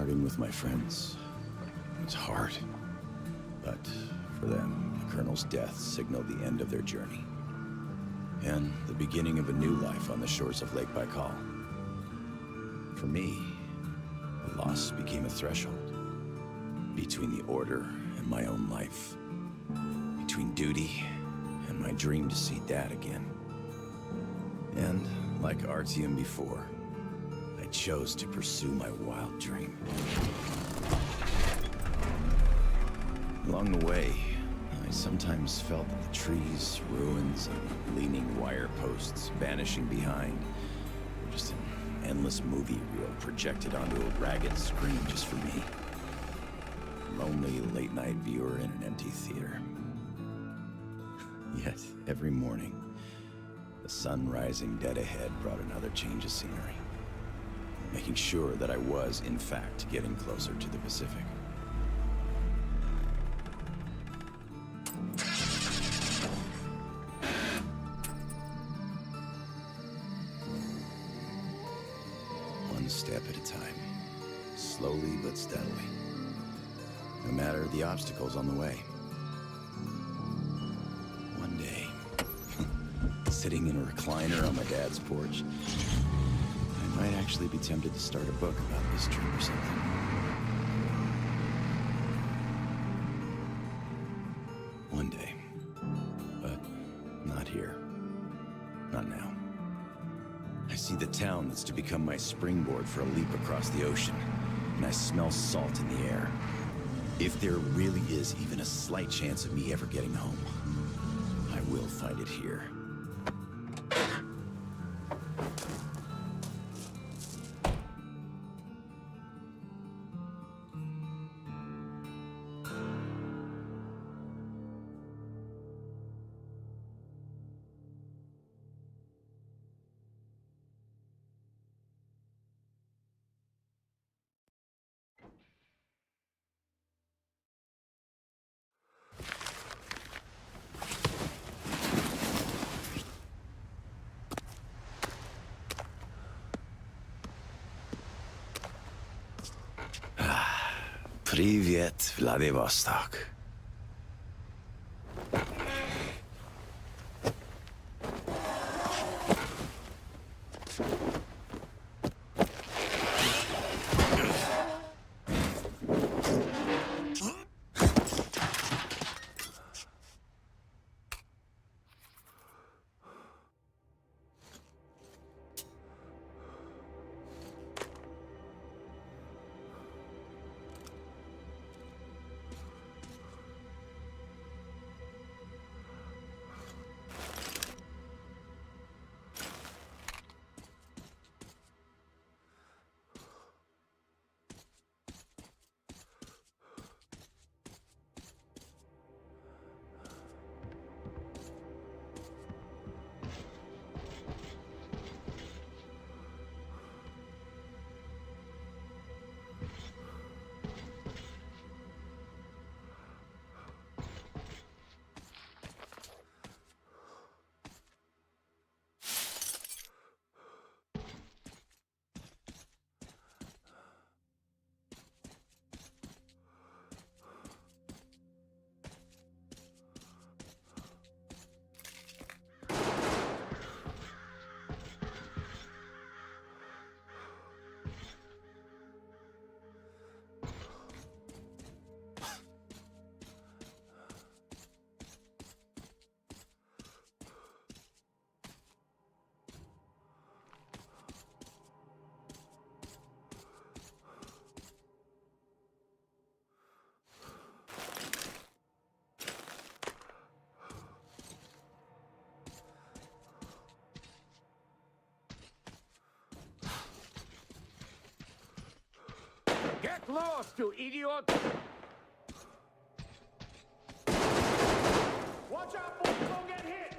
Parting with my friends was hard, but for them, the Colonel's death signaled the end of their journey, and the beginning of a new life on the shores of Lake Baikal. For me, the loss became a threshold between the Order and my own life, between duty and my dream to see Dad again. And like Artyom before, I chose to pursue my wild dream. Along the way, I sometimes felt that the trees, ruins, and leaning wire posts vanishing behind were just an endless movie reel projected onto a ragged screen just for me. A lonely late-night viewer in an empty theater. Yet, every morning, the sun rising dead ahead brought another change of scenery, making sure that I was, in fact, getting closer to the Pacific. One step at a time, slowly but steadily, no matter the obstacles on the way. One day, sitting in a recliner on my dad's porch, I might actually be tempted to start a book about this trip or something. One day. But not here. Not now. I see the town that's to become my springboard for a leap across the ocean, and I smell salt in the air. If there really is even a slight chance of me ever getting home, I will find it here. Привет, Vladivostok. Get lost, you idiot! Watch out, boy! Don't get hit!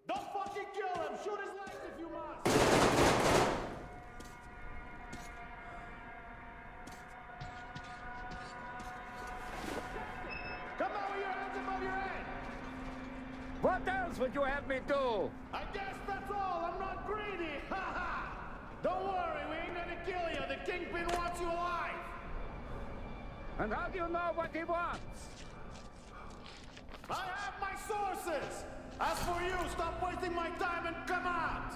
Don't fucking kill him! Shoot his legs if you must! Come on with your hands above your head! What else would you have me do? I guess that's all! I'm not greedy! Ha ha! Don't worry, we ain't gonna kill you. The Kingpin wants you alive. And how do you know what he wants? I have my sources. As for you, stop wasting my time and come out.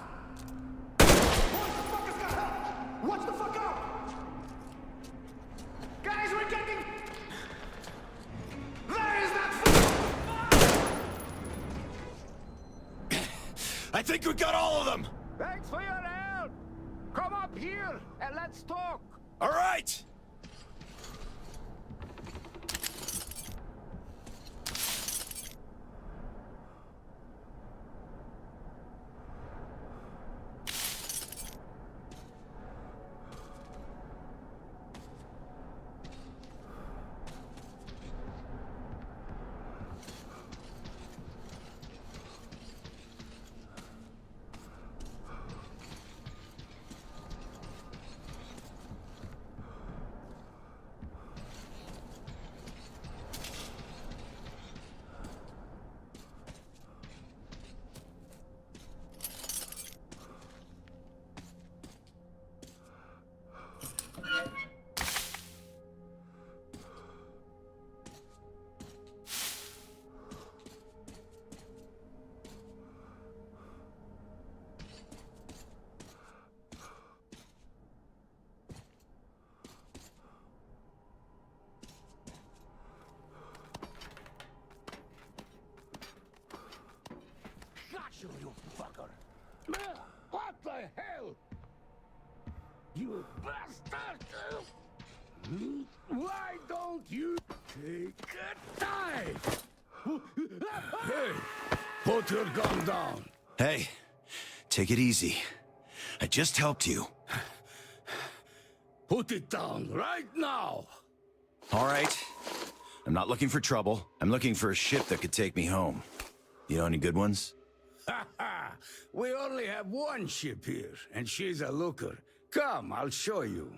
What the fuck has got help? Watch the fuck out! Guys, we're getting... There is that I think we got all of them! Thanks for your help! Come up here and let's talk! All right! You fucker! What the hell? You bastard! Why don't you take a dive? Hey, put your gun down. Hey, take it easy. I just helped you. Put it down right now. All right. I'm not looking for trouble. I'm looking for a ship that could take me home. You know any good ones? We only have one ship here, and she's a looker. Come, I'll show you.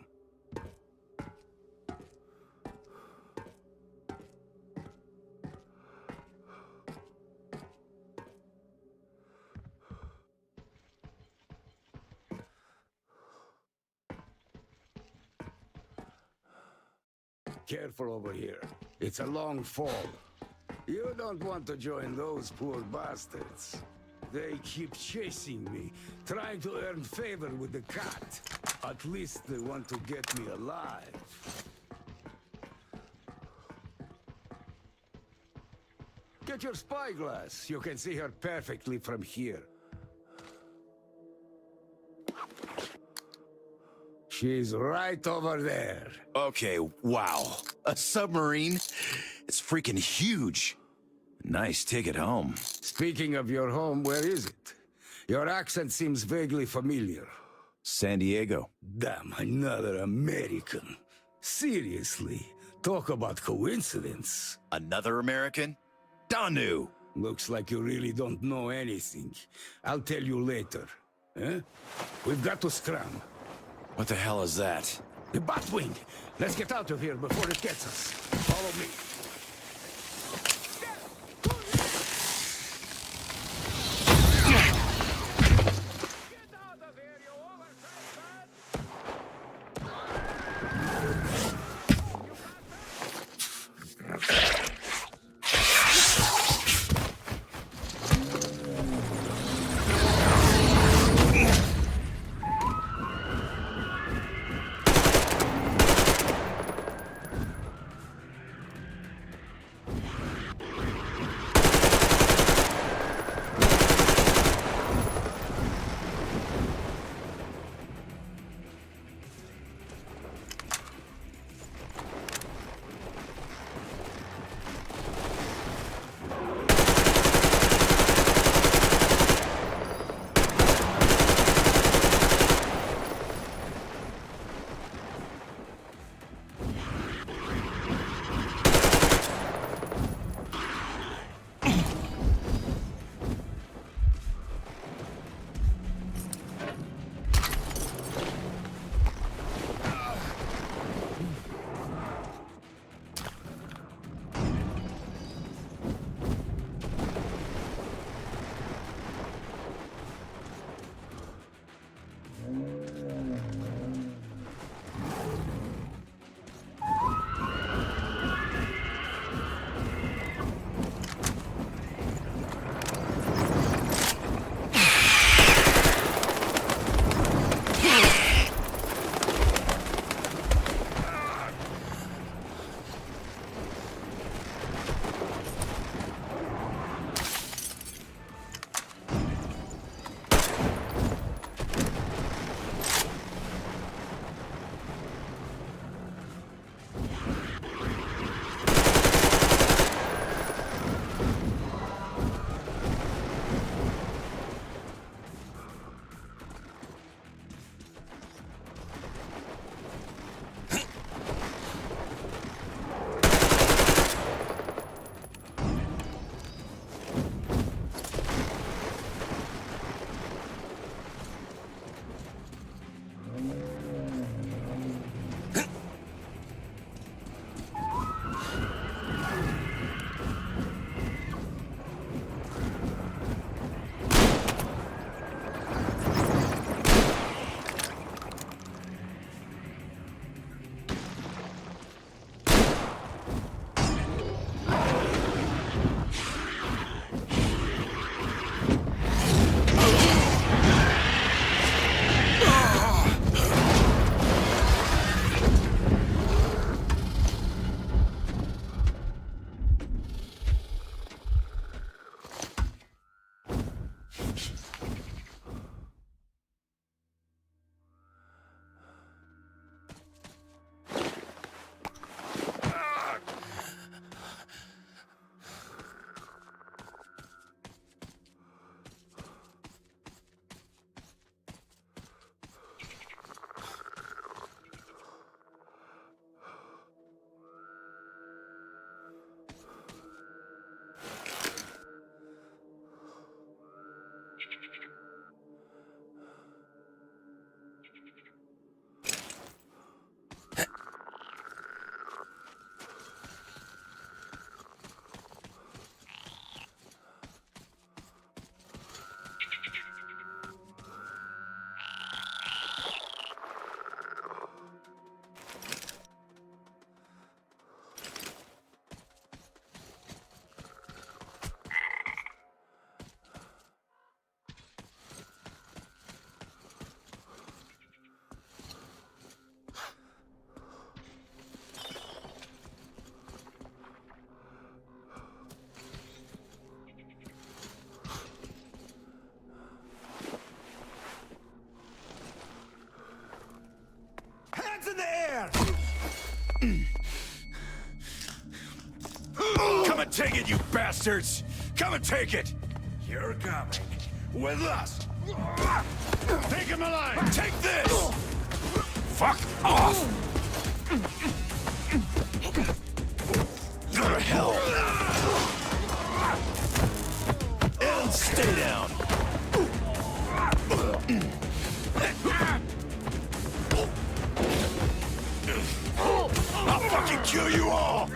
Careful over here. It's a long fall. You don't want to join those poor bastards. They keep chasing me, trying to earn favor with the cat. At least they want to get me alive. Get your spyglass. You can see her perfectly from here. She's right over there. Okay, wow. A submarine? It's freaking huge. Nice ticket home. Speaking of your home, where is it? Your accent seems vaguely familiar. San Diego. Damn, another American. Seriously, talk about coincidence. Another American? Danu! Looks like you really don't know anything. I'll tell you later. Eh? We've got to scram. What the hell is that? The Batwing! Let's get out of here before it gets us. Follow me. on, take it, you bastards! Come and take it! You're coming. With us! Take him alive! Take this! Fuck off! Go to hell! And stay down! I'll fucking kill you all!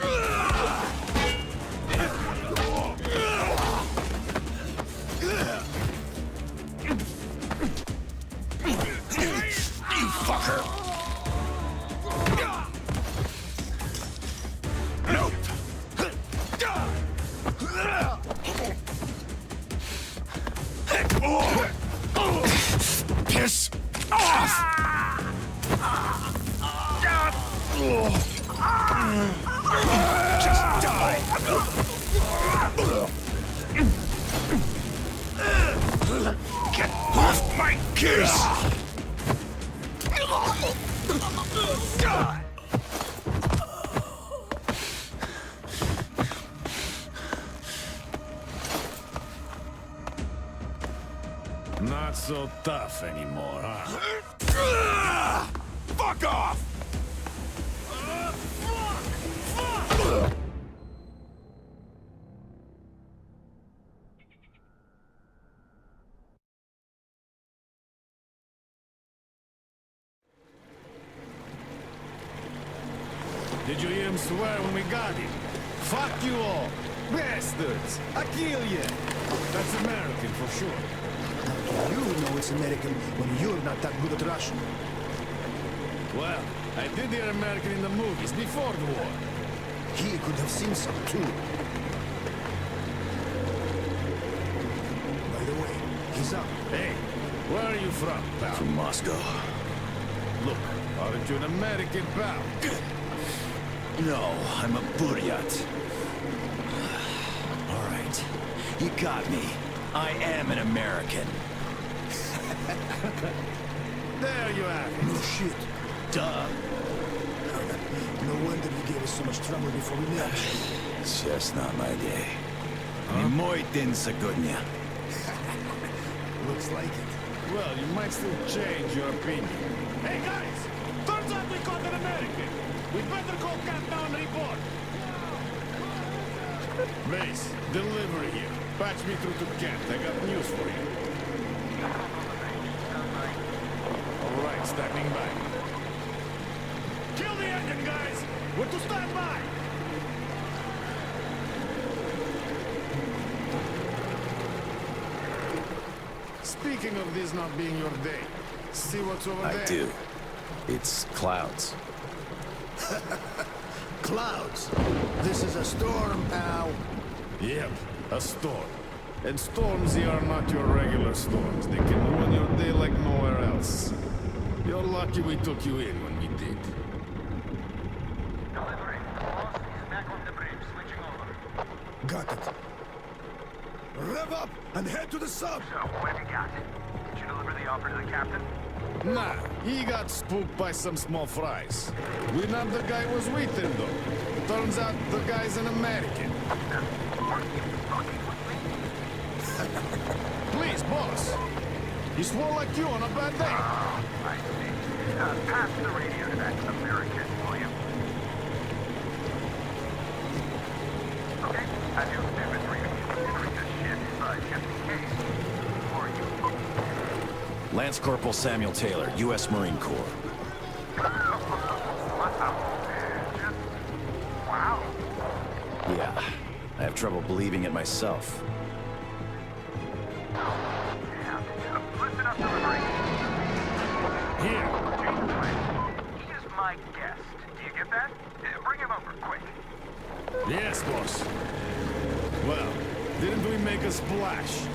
You fucker! Nope! Piss off! Just die! Get off my case! Not so tough anymore, huh? Fuck off! Did you hear him swear when we got him? Fuck you all! Bastards! I kill you! That's American for sure. You know it's American when you're not that good at Russian. Well, I did hear American in the movies before the war. He could have seen some too. By the way, he's up. Hey, where are you from, pal? From Moscow. Look, aren't you an American, pal? No, I'm a Buryat. All right, you got me. I am an American. There you have it. No shit. Duh. No wonder you gave us so much trouble before we met. It's just not my day. Не мой день сегодня. Looks like it. Well, you might still change your opinion. Hey, guys! Turns out we caught an American! We'd better call Captain and report. Mace, delivery here. Patch me through to Kent. I got news for you. All right, standing by. Kill the engine, guys! We're to stand by! Speaking of this not being your day, see what's over there? I do. It's clouds. Clouds. This is a storm, pal. Yep, a storm. And storms here are not your regular storms. They can ruin your day like nowhere else. You're lucky we took you in when we did. Delivery. Boss is back on the bridge, switching over. Got it. Rev up and head to the sub. So, what have you got? Did you deliver the offer to the captain? Nah, he got spooked by some small fries. We nabbed the guy who was with him, though. Turns out the guy's an American. Are you fucking with me? Please, boss. He swore like you on a bad day. I see. Pass the radio to that American, will you? Okay, I do inventory considering this shit, but just in case. Who are you? Lance Corporal Samuel Taylor, U.S. Marine Corps. Wow. Yeah, I have trouble believing it myself. Listen up, delivery. Here. He is my guest. Do you get that? Bring him over, quick. Yes, boss. Well, didn't we make a splash?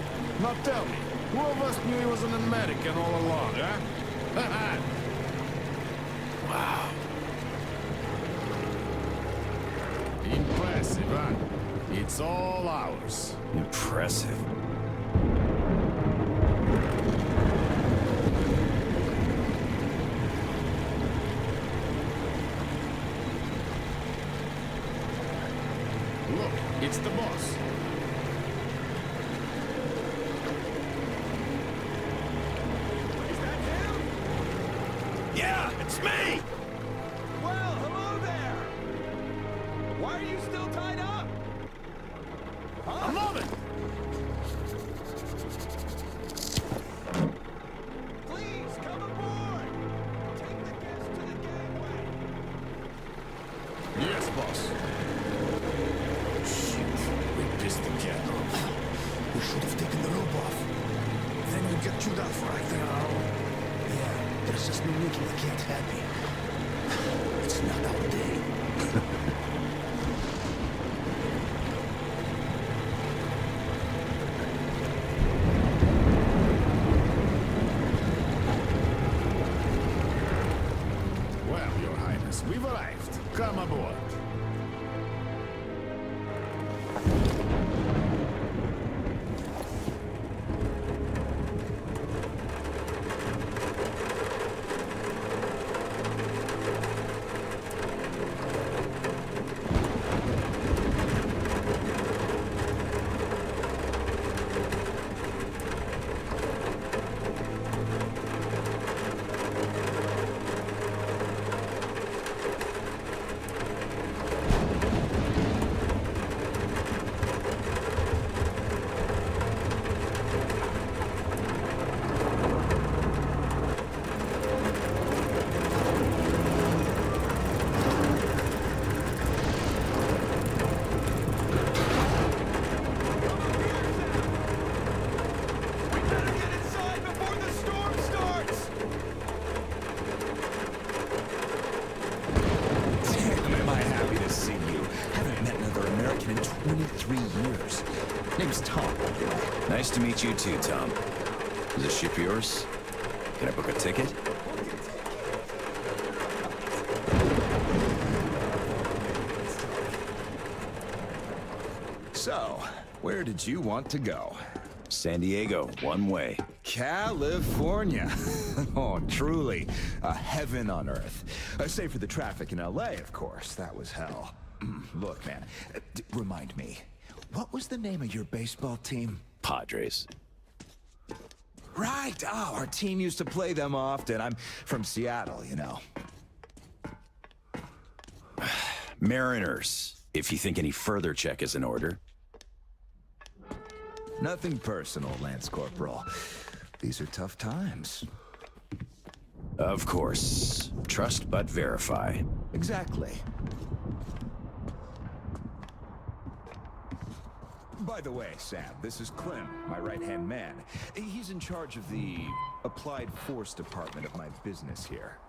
Now tell me, who of us knew he was an American all along, huh? Wow. Impressive, huh? It's all ours. Impressive. Look, it's the boss. Is that him? Yeah, it's me! Well, hello there! Why are you still tied up? Huh? I'm on it! Please, come aboard! Take the guests to the gangway! Yes, boss. Shit, we pissed the cat off. We should have taken the rope off. Then we'd get chewed off right there. Yeah, there's just no making the cat happy. It's not our day. Well, Your Highness, we've arrived. Come aboard. We better get inside before the storm starts! Damn, am I happy to see you. Haven't met another American in 23 years. Name's Tom, by the way. Nice to meet you too, Tom. Is this ship yours? Can I book a ticket? So, where did you want to go? San Diego, one way. California. Oh, truly, a heaven on earth. Save for the traffic in LA, of course. That was hell. Look, man, remind me, what was the name of your baseball team? Padres. Right, oh, our team used to play them often. I'm from Seattle, you know. Mariners, if you think any further check is in order. Nothing personal, Lance Corporal. These are tough times. Of course. Trust but verify. Exactly. By the way, Sam, this is Clem, my right-hand man. He's in charge of the Applied Force department of my business here.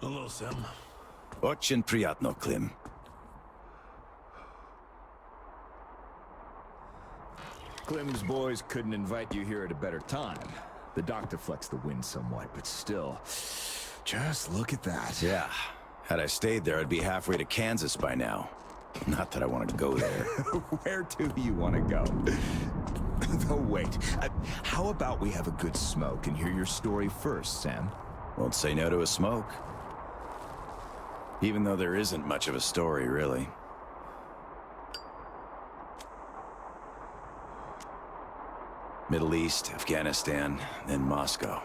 Hello, Sam. Очень приятно, Klim. Clem's boys couldn't invite you here at a better time. The doctor flexed the wind somewhat, but still, just look at that. Yeah. Had I stayed there, I'd be halfway to Kansas by now. Not that I want to go there. Where do you want to go? Oh, wait. How about we have a good smoke and hear your story first, Sam? Won't say no to a smoke. Even though there isn't much of a story, really. Middle East, Afghanistan, then Moscow.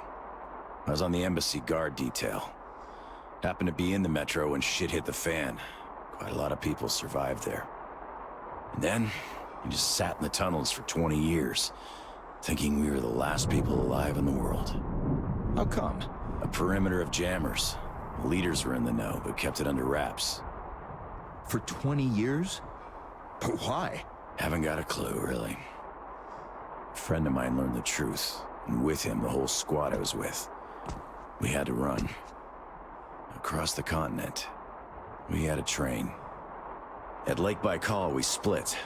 I was on the embassy guard detail. Happened to be in the metro when shit hit the fan. Quite a lot of people survived there. And then, we just sat in the tunnels for 20 years, thinking we were the last people alive in the world. How come? A perimeter of jammers. The leaders were in the know, but kept it under wraps. For 20 years? But why? Haven't got a clue, really. A friend of mine learned the truth, and with him, the whole squad I was with. We had to run. Across the continent. We had a train. At Lake Baikal, we split.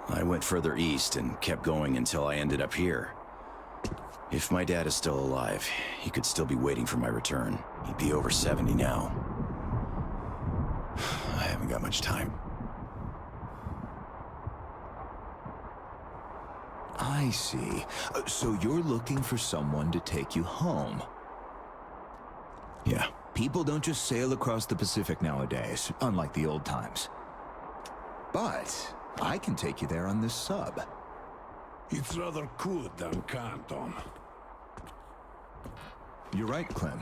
I went further east and kept going until I ended up here. If my dad is still alive, he could still be waiting for my return. He'd be over 70 now. I haven't got much time. I see. So you're looking for someone to take you home. Yeah. People don't just sail across the Pacific nowadays, unlike the old times. But I can take you there on this sub. It's rather could than can't, Tom. You're right, Clem.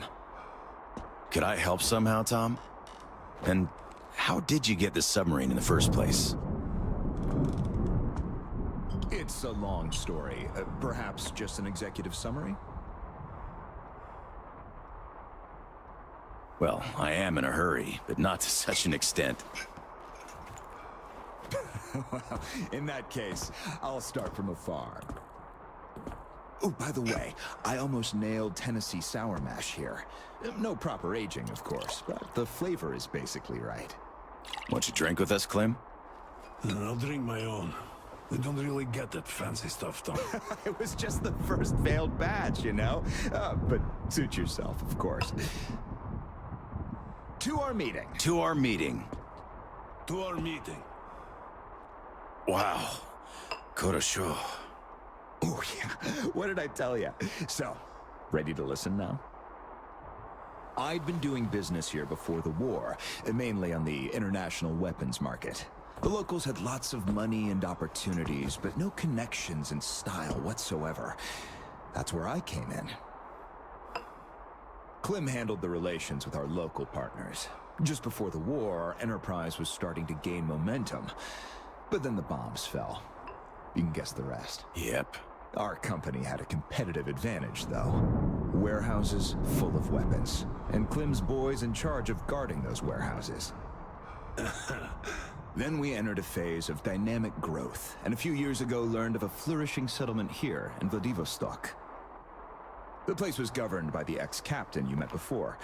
Could I help somehow, Tom? And how did you get this submarine in the first place? It's a long story. Perhaps just an executive summary? Well, I am in a hurry, but not to such an extent. Well, in that case, I'll start from afar. Oh, by the way, I almost nailed Tennessee sour mash here. No proper aging, of course, but the flavor is basically right. Want you drink with us, Clem? I'll drink my own. They don't really get that fancy stuff, Tom. It was just the first failed batch, you know? But suit yourself, of course. To our meeting. To our meeting. To our meeting. Wow. Korosho. Oh, yeah. What did I tell you? So, ready to listen now? I'd been doing business here before the war, mainly on the international weapons market. The locals had lots of money and opportunities, but no connections and style whatsoever. That's where I came in. Clem handled the relations with our local partners. Just before the war, our enterprise was starting to gain momentum. But then the bombs fell. You can guess the rest. Yep. Our company had a competitive advantage, though. Warehouses full of weapons, and Clem's boys in charge of guarding those warehouses. Then we entered a phase of dynamic growth, and a few years ago learned of a flourishing settlement here in Vladivostok. The place was governed by the ex-captain you met before.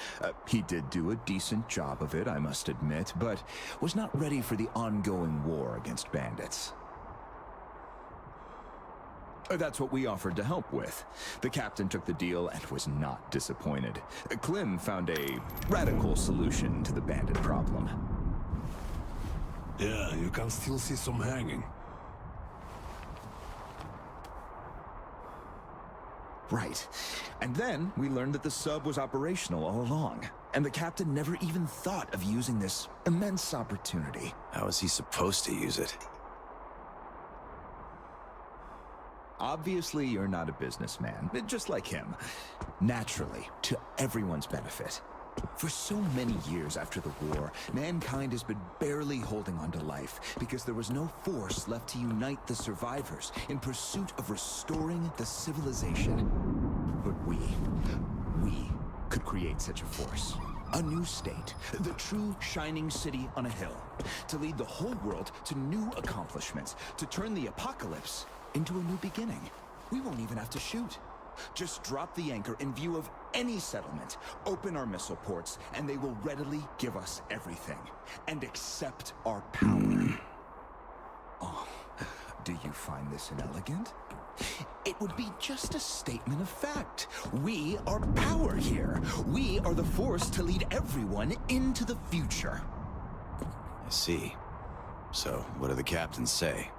He did do a decent job of it, I must admit, but was not ready for the ongoing war against bandits. That's what we offered to help with. The captain took the deal and was not disappointed. Clem found a radical solution to the bandit problem. Yeah, you can still see some hanging. Right. And then we learned that the sub was operational all along, and the captain never even thought of using this immense opportunity. How is he supposed to use it? Obviously, you're not a businessman, just like him. Naturally, to everyone's benefit. For so many years after the war, mankind has been barely holding on to life because there was no force left to unite the survivors in pursuit of restoring the civilization. But we could create such a force. A new state, the true shining city on a hill, to lead the whole world to new accomplishments, to turn the apocalypse into a new beginning. We won't even have to shoot. Just drop the anchor in view of any settlement, open our missile ports, and they will readily give us everything, and accept our power. Oh, do you find this inelegant? It would be just a statement of fact. We are power here. We are the force to lead everyone into the future. I see. So, what do the captains say?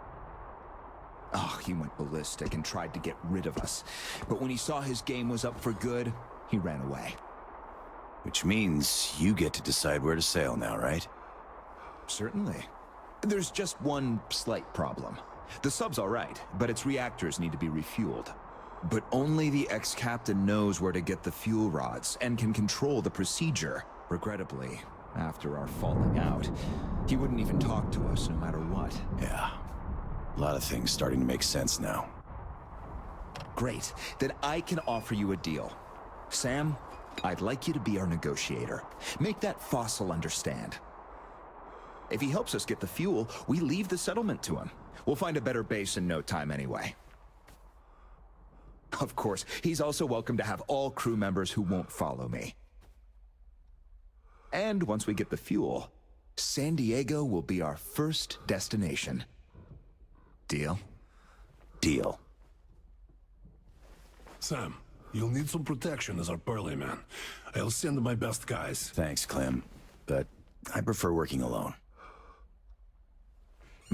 Oh, he went ballistic and tried to get rid of us. But when he saw his game was up for good, he ran away. Which means you get to decide where to sail now, right? Certainly. There's just one slight problem. The sub's all right, but its reactors need to be refueled. But only the ex-captain knows where to get the fuel rods and can control the procedure. Regrettably, after our falling out, he wouldn't even talk to us no matter what. Yeah. A lot of things starting to make sense now. Great. Then I can offer you a deal. Sam, I'd like you to be our negotiator. Make that fossil understand. If he helps us get the fuel, we leave the settlement to him. We'll find a better base in no time anyway. Of course, he's also welcome to have all crew members who won't follow me. And once we get the fuel, San Diego will be our first destination. Deal? Deal. Sam, you'll need some protection as our burly man. I'll send my best guys. Thanks, Clem. But I prefer working alone.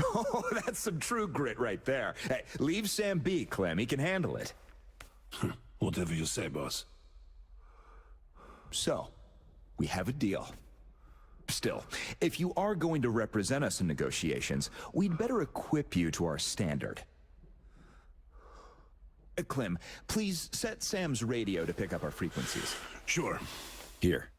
Oh, that's some true grit right there. Hey, leave Sam be, Clem. He can handle it. Whatever you say, boss. So, we have a deal. Still, if you are going to represent us in negotiations, we'd better equip you to our standard. Clem, please set Sam's radio to pick up our frequencies. Sure. Here.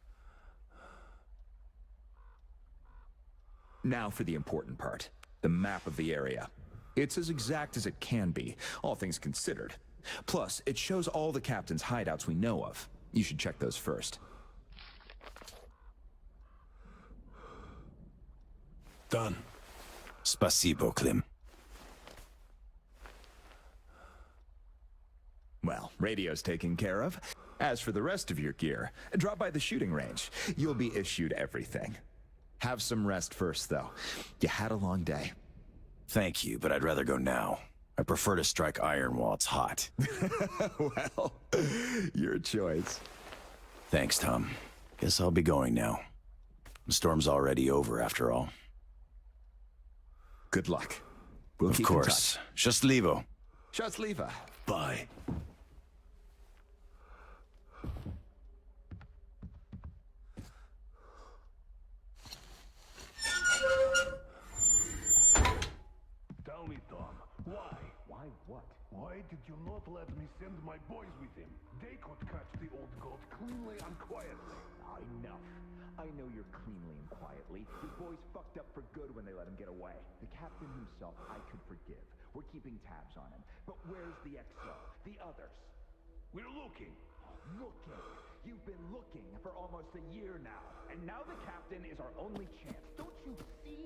Now for the important part, the map of the area. It's as exact as it can be, all things considered. Plus, it shows all the captain's hideouts we know of. You should check those first. Done. Spasibo, Klim. Well, radio's taken care of. As for the rest of your gear, drop by the shooting range. You'll be issued everything. Have some rest first, though. You had a long day. Thank you, but I'd rather go now. I prefer to strike iron while it's hot. Well, your choice. Thanks, Tom. Guess I'll be going now. The storm's already over, after all. Good luck. We'll Of keep course. Счастливо. Счастливо. Bye. Tell me, Tom, why? Why what? Why did you not let me send my boys with him? They could catch the old goat cleanly and quietly. Enough. I know you're cleanly and quietly. Your boys fucked up for good when they let him get away. The captain himself I could forgive. We're keeping tabs on him. But where's the XO? The others? We're looking. Looking. You've been looking for almost a year now. And now the captain is our only chance. Don't you see?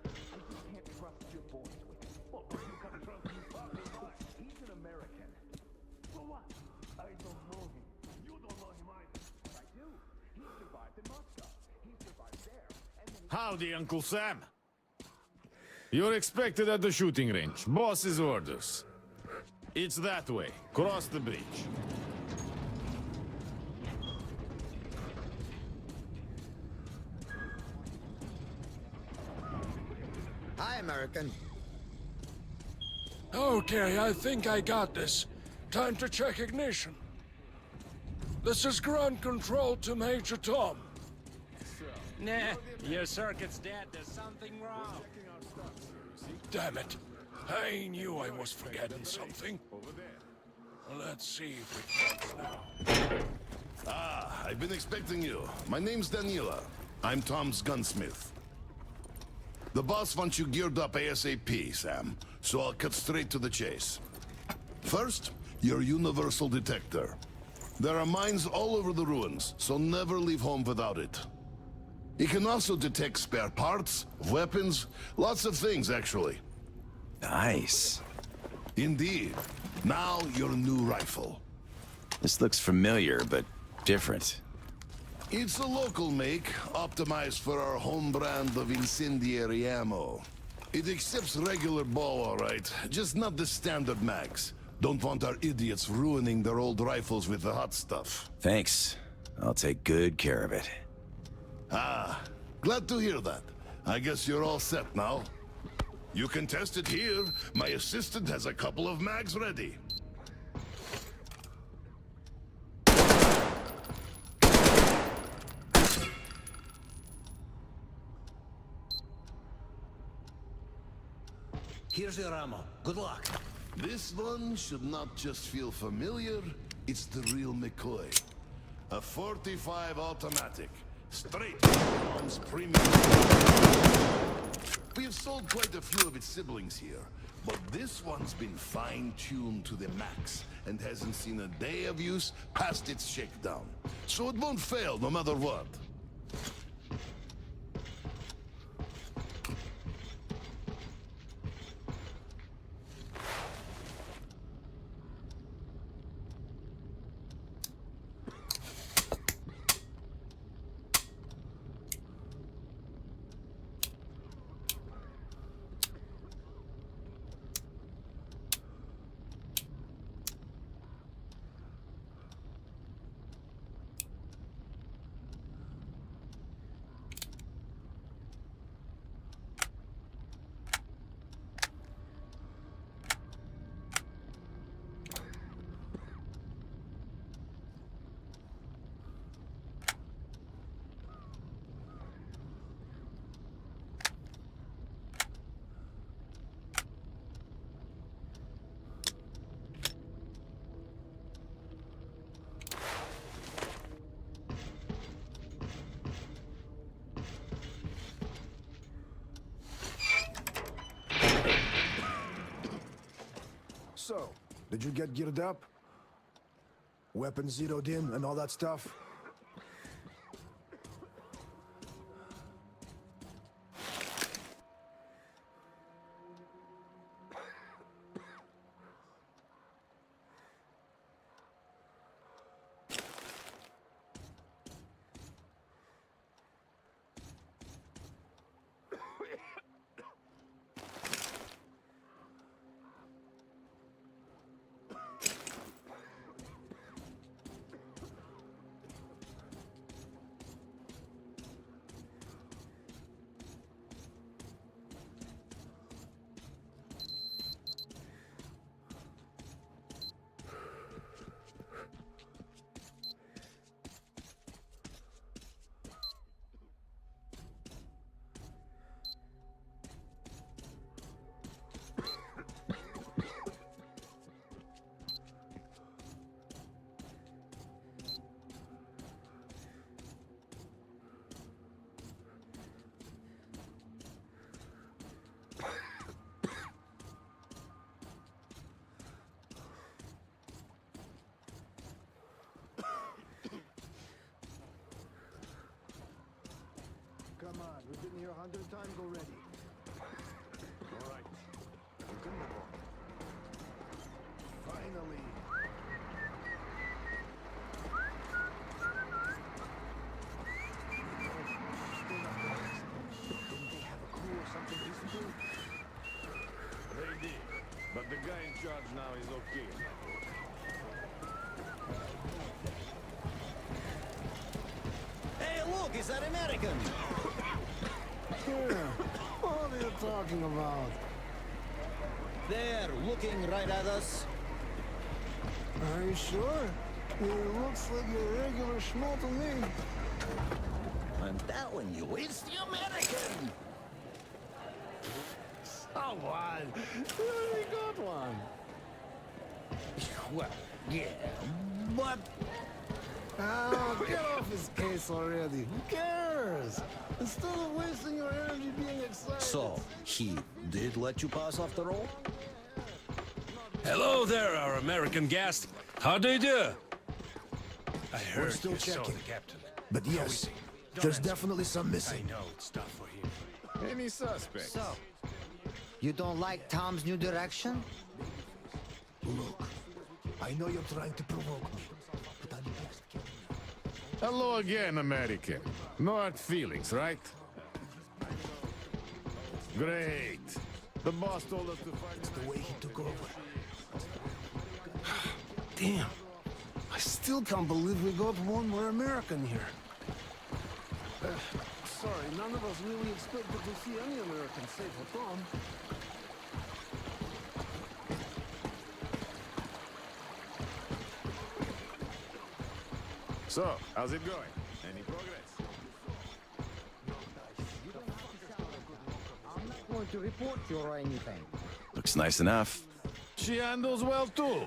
I just can't trust your boys with him. Well, you can trust me fucking right. He's an American. So what? I don't know him. You don't know him either. I do. He survived in Moscow. He survived there. And then Howdy, Uncle Sam. You're expected at the shooting range. Boss's orders. It's that way. Cross the bridge. Hi, American. Okay, I think I got this. Time to check ignition. This is ground control to Major Tom. Nah, your circuit's dead. There's something wrong. Damn it. I knew I was forgetting something. Let's see if we can now. I've been expecting you. My name's Danila. I'm Tom's gunsmith. The boss wants you geared up ASAP, Sam, so I'll cut straight to the chase. First, your universal detector. There are mines all over the ruins, so never leave home without it. It can also detect spare parts, weapons, lots of things, actually. Nice. Indeed. Now, your new rifle. This looks familiar, but different. It's a local make, optimized for our home brand of incendiary ammo. It accepts regular bow, all right, just not the standard mags. Don't want our idiots ruining their old rifles with the hot stuff. Thanks. I'll take good care of it. Ah, glad to hear that. I guess you're all set now. You can test it here. My assistant has a couple of mags ready. Here's your ammo. Good luck. This one should not just feel familiar, it's the real McCoy. A 45 automatic. Straight from Tom's premium. We have sold quite a few of its siblings here, but this one's been fine-tuned to the max and hasn't seen a day of use past its shakedown. So it won't fail no matter what. So, did you get geared up? Weapons zeroed in and all that stuff? Come on, we've been here 100 times already. All right, we can move on. Finally. Didn't they have a crew or something recently? They did, but the guy in charge now is okay. Hey, look, it's that American! Yeah, what are you talking about? There, looking right at us. Are you sure? It looks like a regular schmo to me. I'm telling you, it's the American! Oh, what? We got one. Well, yeah, but... Oh, get off his case already. Who cares? Instead of wasting your energy being excited. So, he did let you pass after all? Hello there, our American guest. How do you do? I heard still you saw checking. the captain. But How yes, is he? Don't there's answer. definitely some I missing. know it's tough for him. Any suspects? So, you don't like Tom's new direction? Look, I know you're trying to provoke me, but I'm just kidding. Hello again, American. No hard feelings, right? Great. The boss told us to find The way he took over. Damn. I still can't believe we got one more American here. Sorry, none of us really expected to see any Americans save for Tom. So, how's it going? Any progress? I'm not going to report you or anything. Looks nice enough. She handles well too.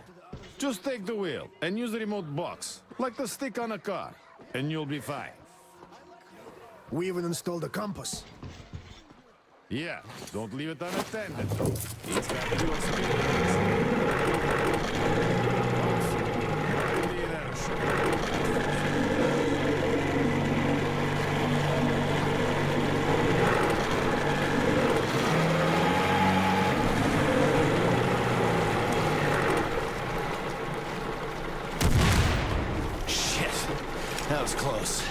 Just take the wheel and use the remote box, like the stick on a car, and you'll be fine. We even installed a compass. Yeah, don't leave it unattended. It's got two experience. The inertia. Shit. That was close.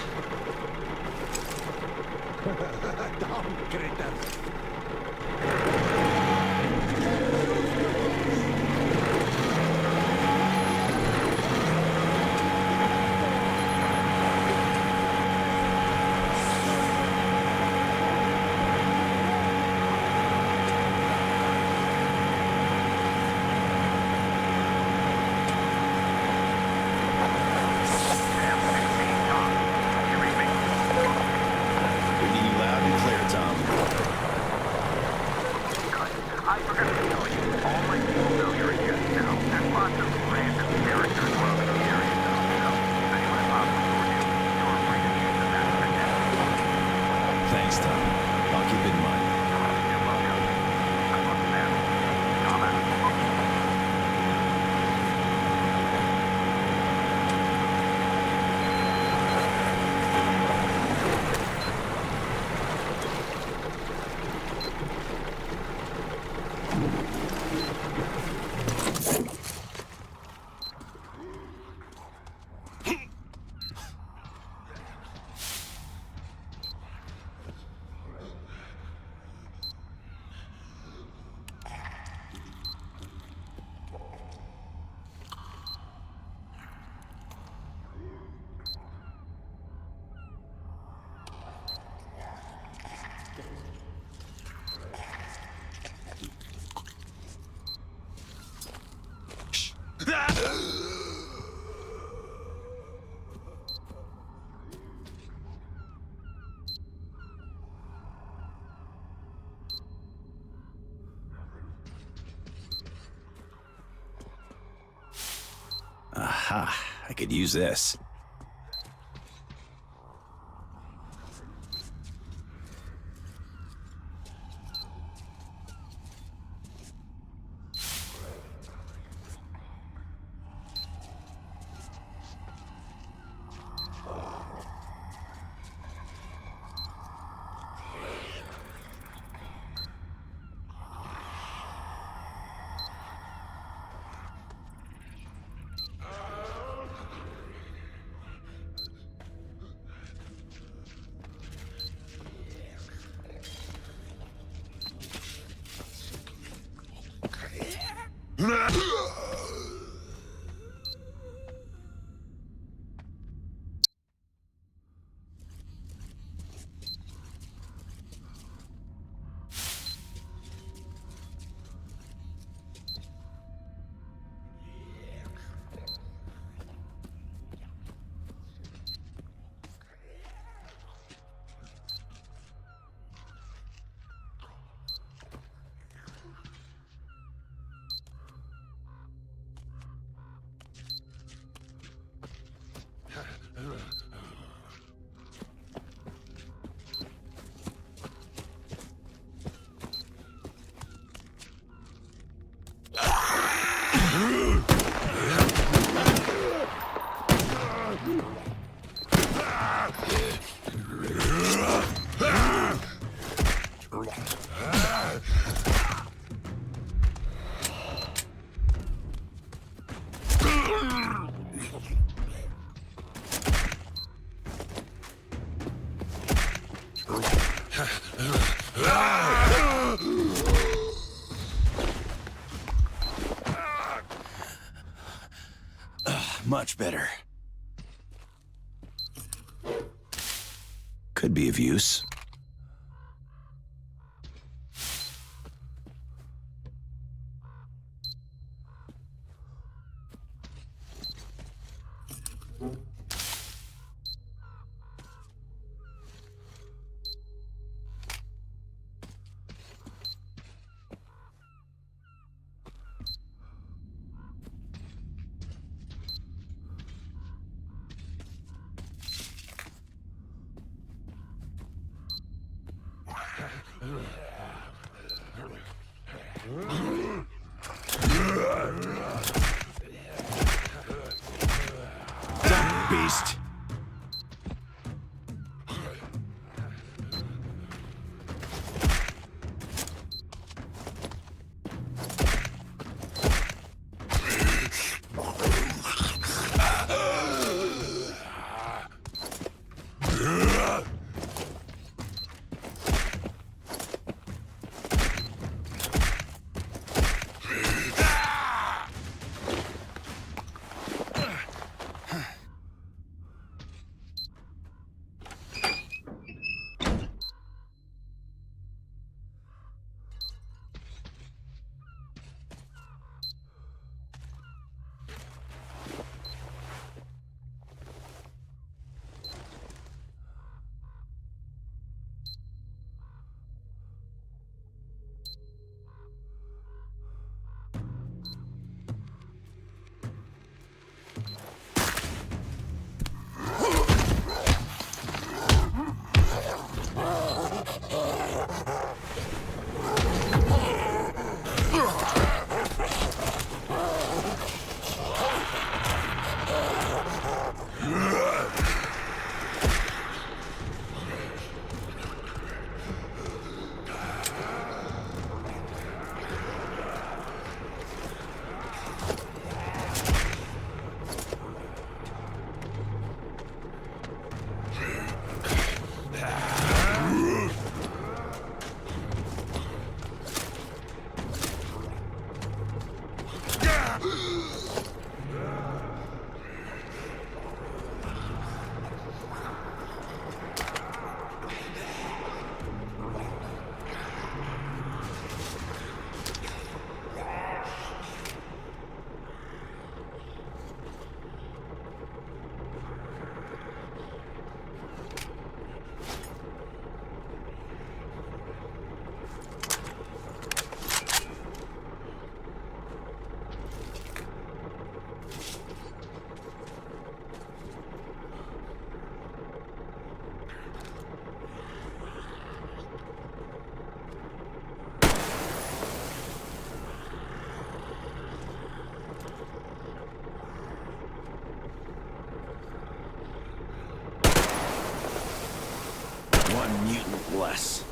Aha, I could use this. Much better. Could be of use. Beast. mutant less.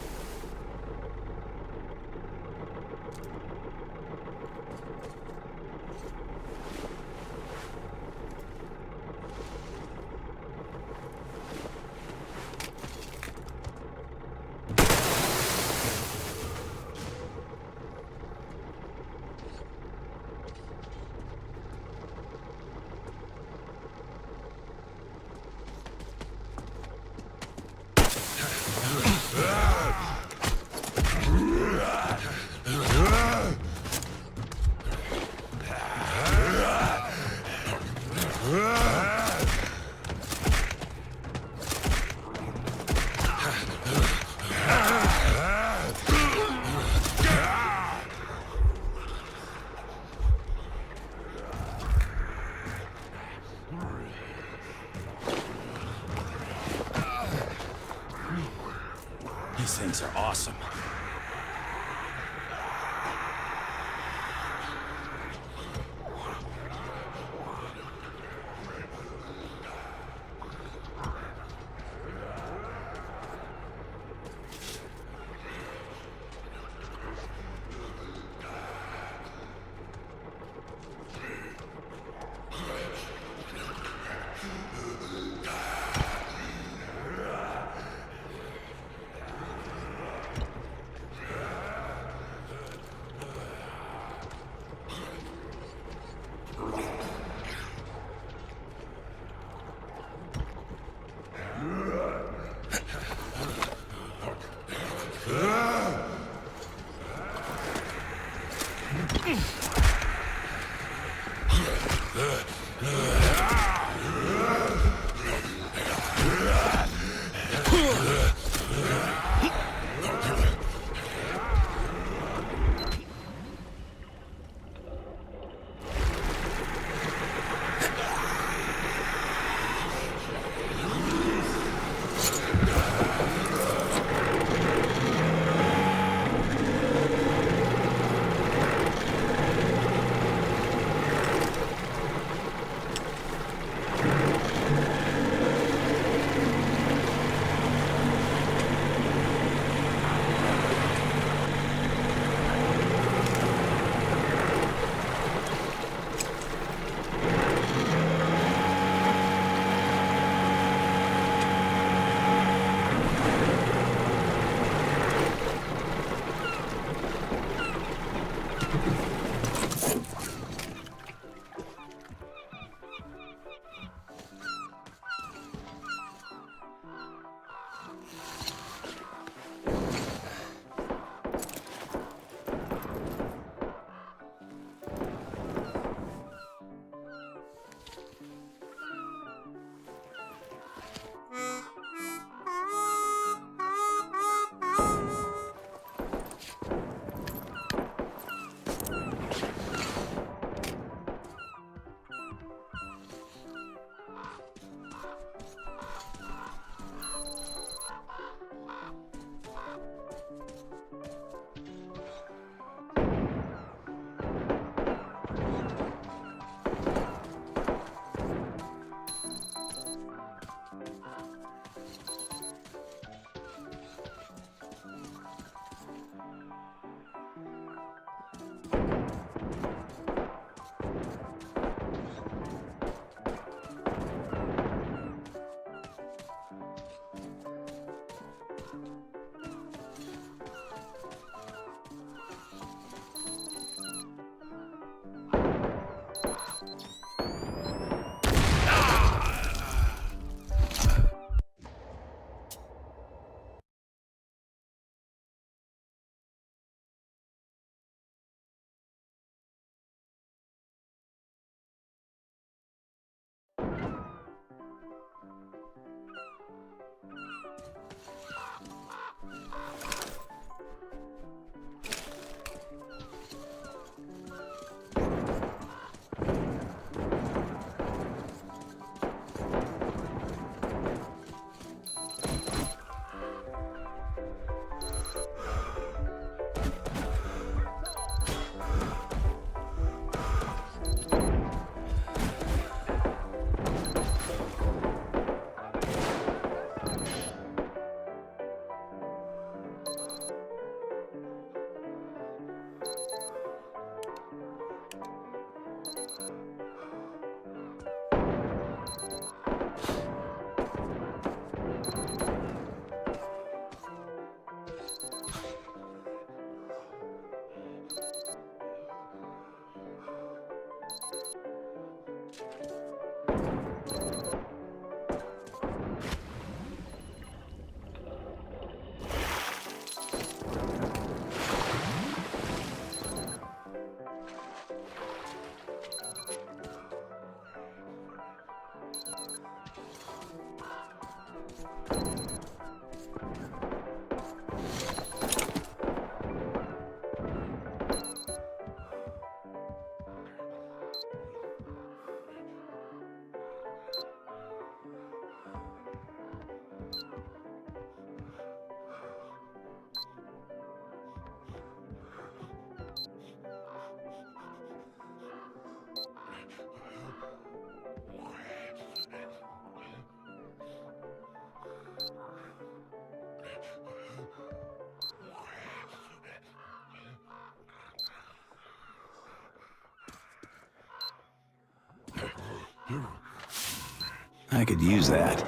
These things are awesome. I could use that.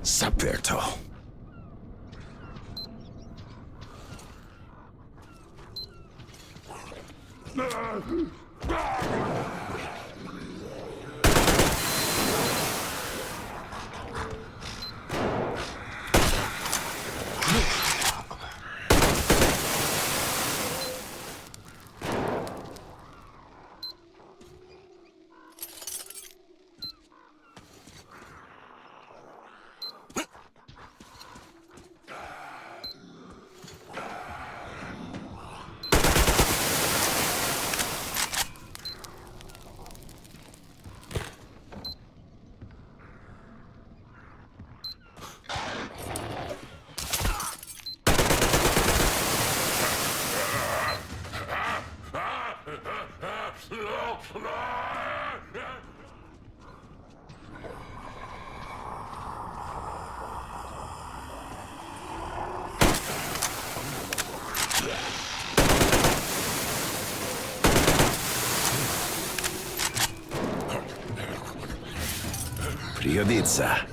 Saperto. Пригодится.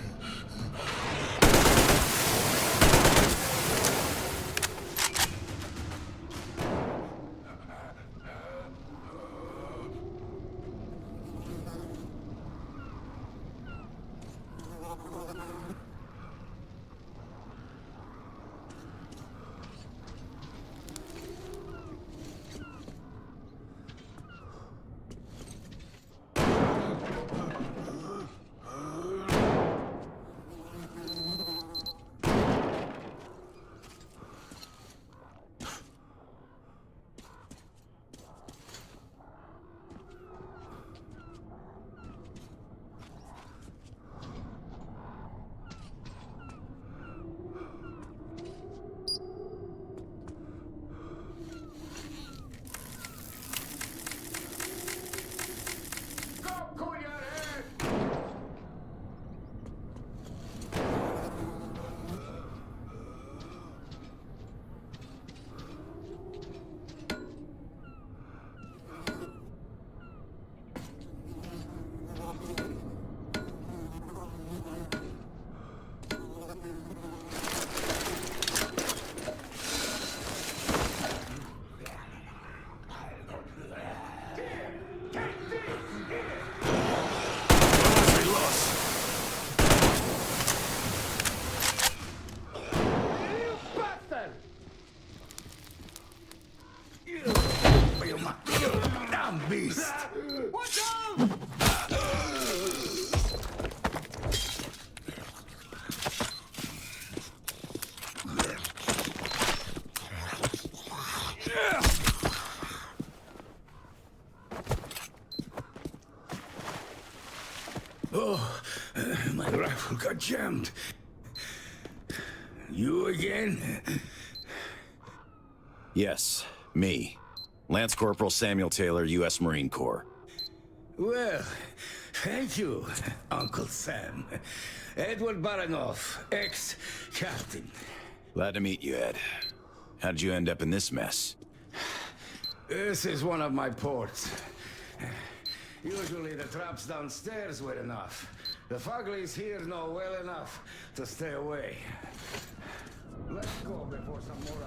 Oh, my rifle got jammed. You again? Yes, me. Lance Corporal Samuel Taylor, U.S. Marine Corps. Well, thank you, Uncle Sam. Edward Baranov, ex-captain. Glad to meet you, Ed. How did you end up in this mess? This is one of my ports. Usually the traps downstairs were enough. The Fuglies here know well enough to stay away. Let's go before some more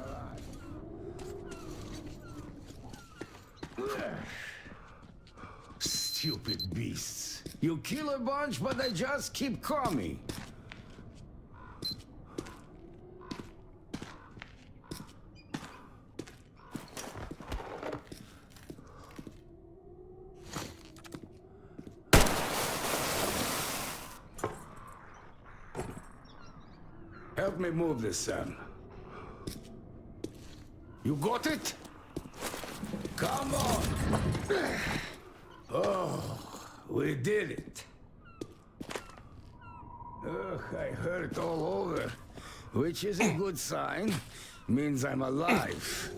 arrive. Stupid beasts. You kill a bunch, but they just keep coming. Help me move this, Sam. You got it? Come on! Oh, we did it. Ugh, I hurt all over, which is a good sign. Means I'm alive.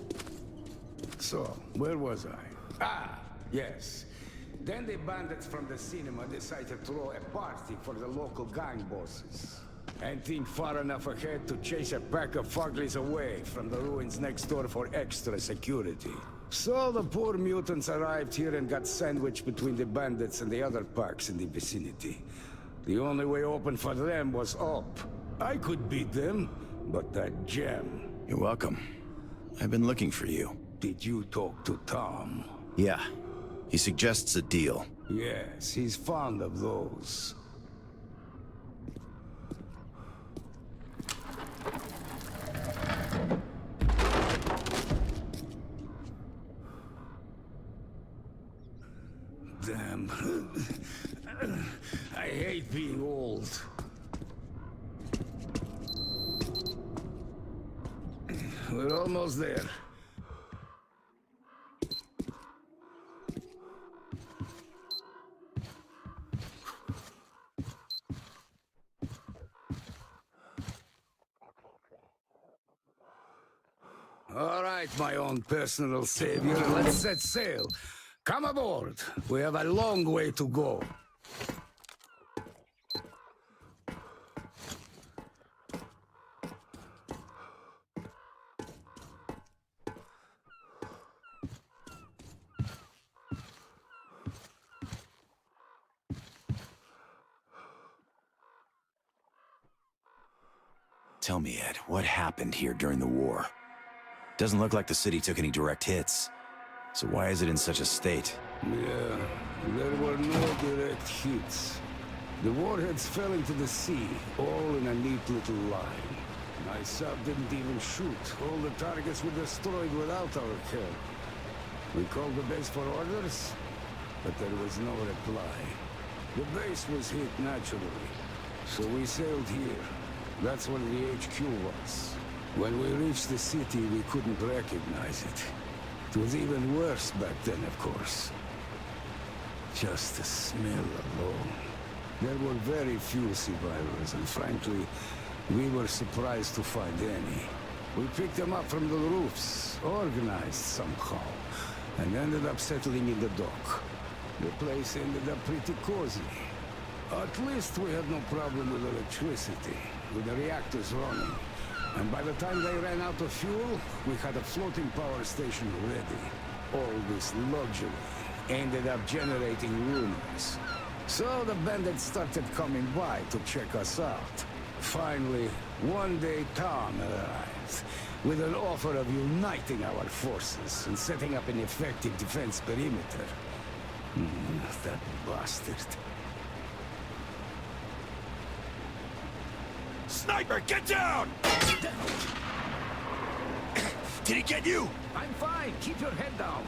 So, where was I? Ah, yes. Then the bandits from the cinema decided to throw a party for the local gang bosses. And think far enough ahead to chase a pack of Fuglies away from the ruins next door for extra security. So the poor mutants arrived here and got sandwiched between the bandits and the other packs in the vicinity. The only way open for them was up. I could beat them, but that gem... You're welcome. I've been looking for you. Did you talk to Tom? Yeah. He suggests a deal. Yes, he's fond of those. Damn. I hate being old. We're almost there. All right, my own personal savior, let's set sail. Come aboard. We have a long way to go. Tell me, Ed, what happened here during the war? Doesn't look like the city took any direct hits. So why is it in such a state? Yeah, there were no direct hits. The warheads fell into the sea, all in a neat little line. My sub didn't even shoot. All the targets were destroyed without our help. We called the base for orders, but there was no reply. The base was hit naturally, so we sailed here. That's where the HQ was. When we reached the city, we couldn't recognize it. It was even worse back then, of course. Just the smell alone. There were very few survivors, and frankly, we were surprised to find any. We picked them up from the roofs, organized somehow, and ended up settling in the dock. The place ended up pretty cozy. At least we had no problem with electricity, with the reactors running. And by the time they ran out of fuel, we had a floating power station ready. All this luxury ended up generating rumors. So the bandits started coming by to check us out. Finally, one day Tom arrived with an offer of uniting our forces and setting up an effective defense perimeter. That bastard. Sniper, get down! Did he get you? I'm fine. Keep your head down.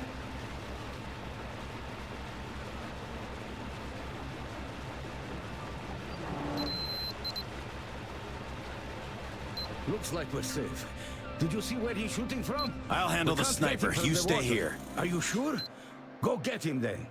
Looks like we're safe. Did you see where he's shooting from? I'll handle the sniper. You stay here. Are you sure? Go get him then.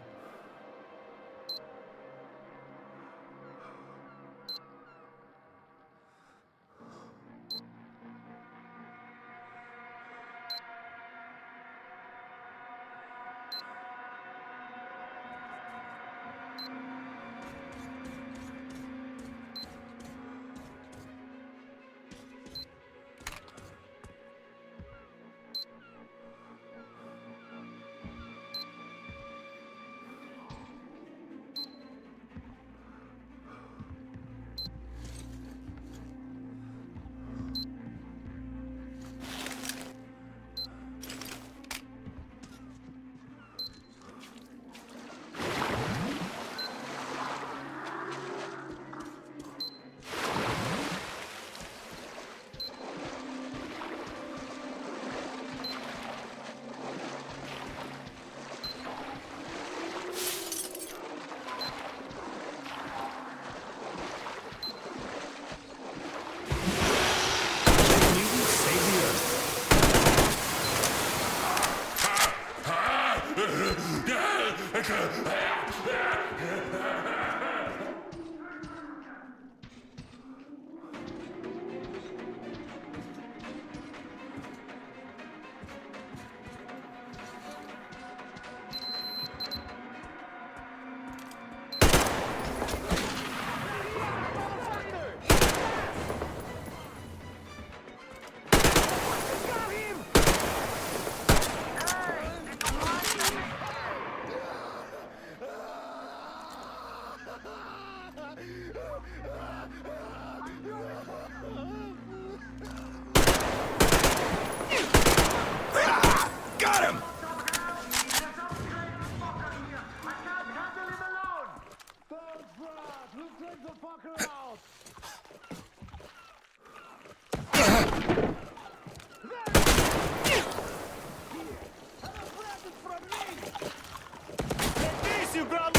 motherfucker out! You got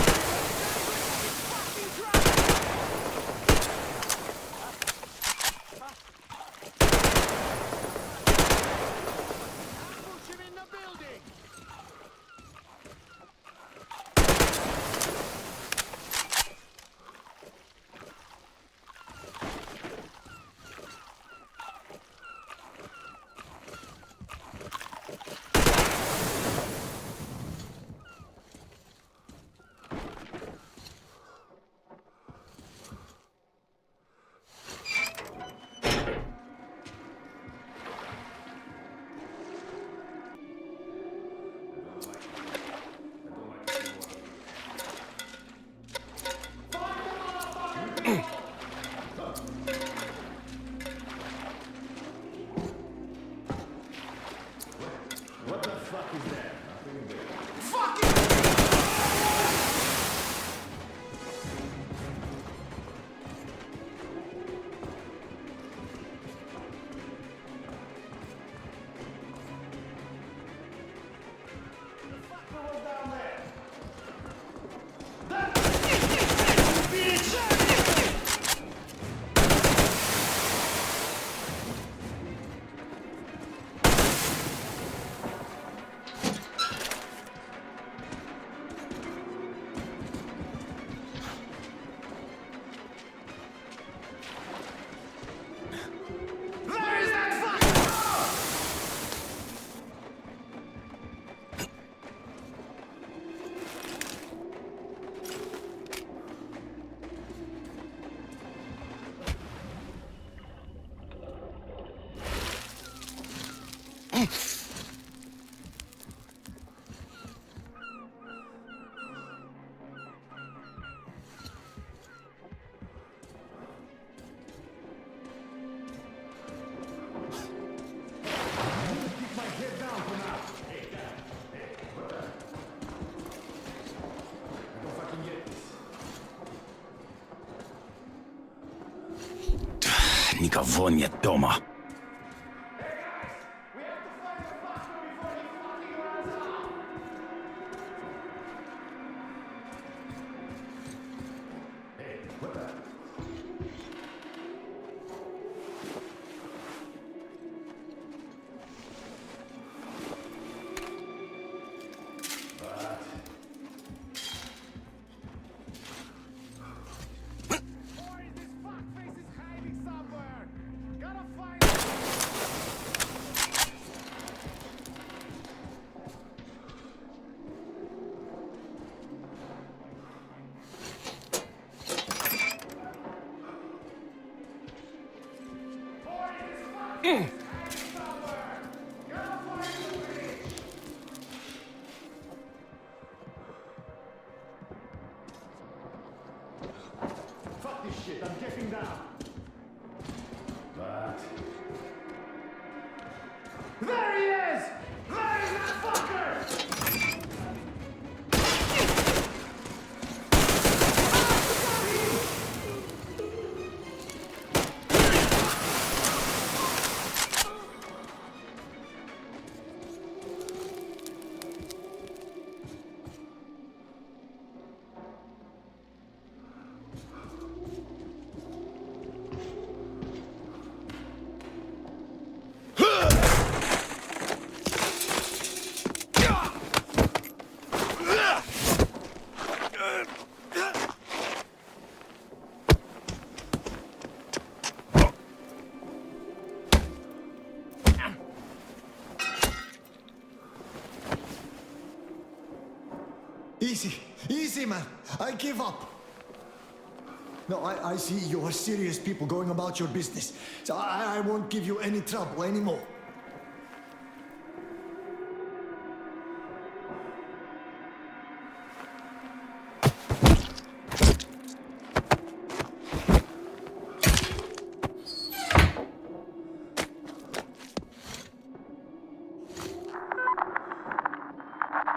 Никого нет дома. Fuck this shit, I'm getting down. But... There he is! There is that fucker! Easy, easy, man. I give up. No, I see you are serious people going about your business. So I won't give you any trouble anymore.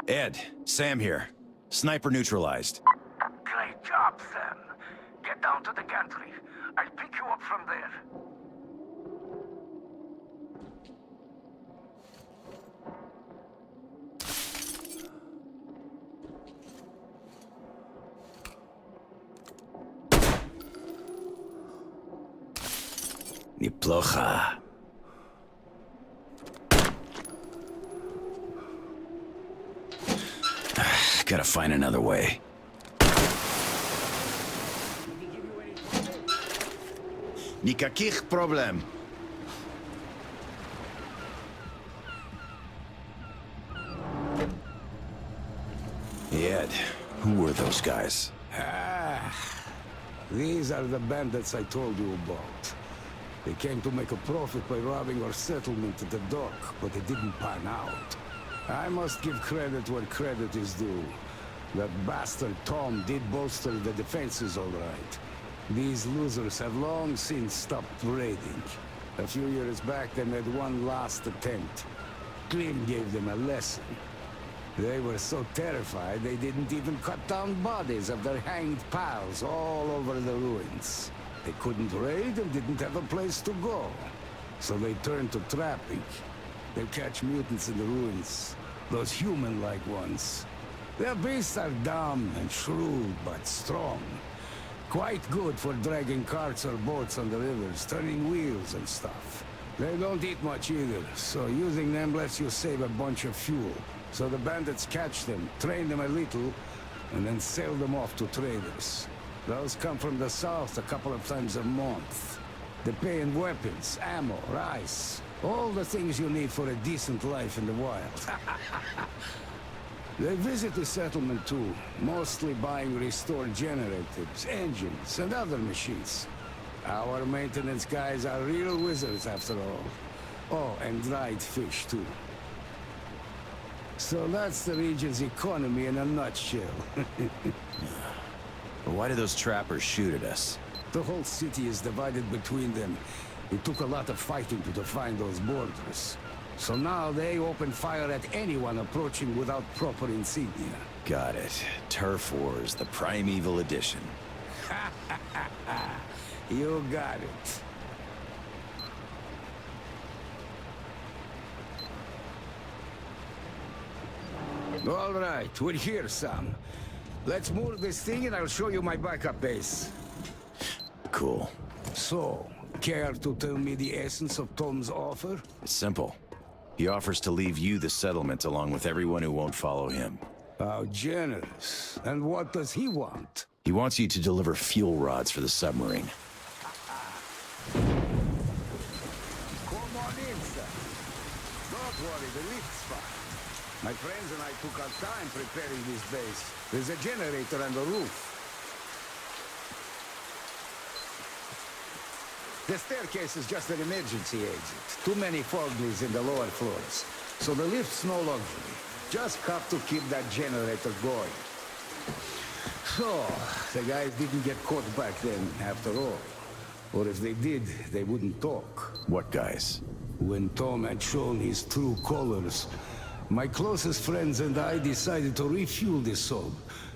Ed, Sam here. Sniper neutralized. Great job, Sam. Get down to the gantry. I'll pick you up from there. Неплохо. Gotta find another way. Никаких проблем. Ed, who were those guys? These are the bandits I told you about. They came to make a profit by robbing our settlement at the dock, but it didn't pan out. I must give credit where credit is due. That bastard Tom did bolster the defenses all right. These losers have long since stopped raiding. A few years back, they made one last attempt. Klim gave them a lesson. They were so terrified, they didn't even cut down bodies of their hanged pals all over the ruins. They couldn't raid and didn't have a place to go. So they turned to trapping. They catch mutants in the ruins. Those human-like ones. Their beasts are dumb and shrewd, but strong. Quite good for dragging carts or boats on the rivers, turning wheels and stuff. They don't eat much either, so using them lets you save a bunch of fuel. So the bandits catch them, train them a little, and then sell them off to traders. Those come from the south a couple of times a month. They pay in weapons, ammo, rice, all the things you need for a decent life in the wild. They visit the settlement too, mostly buying restored generators, engines, and other machines. Our maintenance guys are real wizards after all. Oh, and dried fish too. So that's the region's economy in a nutshell. But why do those trappers shoot at us? The whole city is divided between them. It took a lot of fighting to define those borders. So now they open fire at anyone approaching without proper insignia. Got it. Turf Wars, the primeval edition. You got it. All right, we're here, Sam. Let's move this thing and I'll show you my backup base. Cool. So, care to tell me the essence of Tom's offer? It's simple. He offers to leave you the settlement along with everyone who won't follow him. How generous. And what does he want? He wants you to deliver fuel rods for the submarine. Come on in, sir. Don't worry, the lift's fine. My friends and I took our time preparing this base. There's a generator on the roof. The staircase is just an emergency exit. Too many foglies in the lower floors. So the lift's no luxury. Just have to keep that generator going. So, the guys didn't get caught back then, after all. Or if they did, they wouldn't talk. What guys? When Tom had shown his true colors, my closest friends and I decided to refuel this soul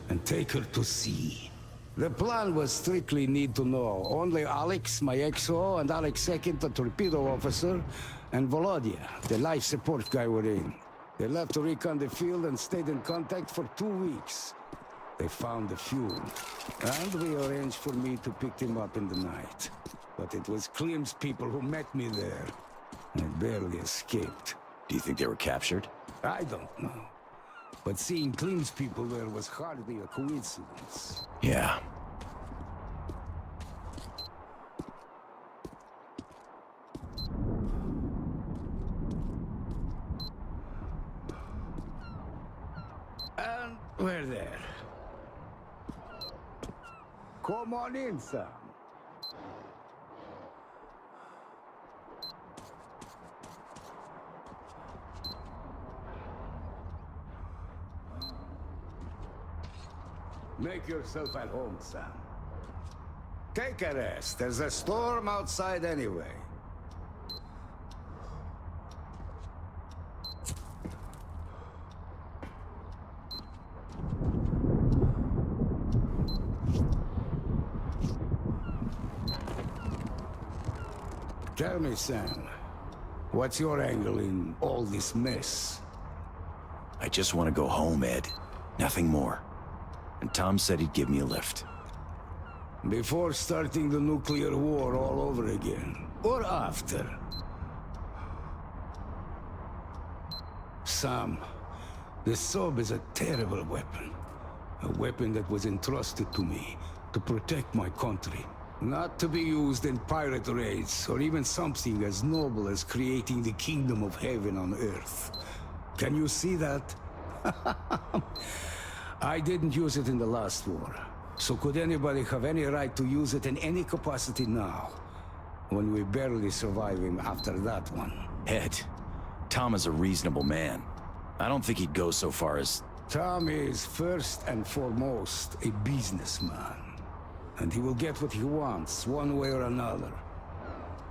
and take her to sea. The plan was strictly need to know. Only Alex, my XO, and Alex II, the torpedo officer, and Volodya, the life support guy, were in. They left to recon the field and stayed in contact for 2 weeks. They found the fuel, and we arranged for me to pick them up in the night. But it was Klim's people who met me there. I barely escaped. Do you think they were captured? I don't know. But seeing Klim's people there was hardly a coincidence. Yeah. And we're there. Come on in, Sam. Make yourself at home, Sam. Take a rest. There's a storm outside anyway. Tell me, Sam, what's your angle in all this mess? I just want to go home, Ed. Nothing more. And Tom said he'd give me a lift. Before starting the nuclear war all over again, or after? Sam, the Sob is a terrible weapon. A weapon that was entrusted to me to protect my country. Not to be used in pirate raids, or even something as noble as creating the kingdom of heaven on earth. Can you see that? I didn't use it in the last war. So could anybody have any right to use it in any capacity now? When we barely survive him after that one. Ed, Tom is a reasonable man. I don't think he'd go so far as... Tom is first and foremost a businessman. And he will get what he wants, one way or another.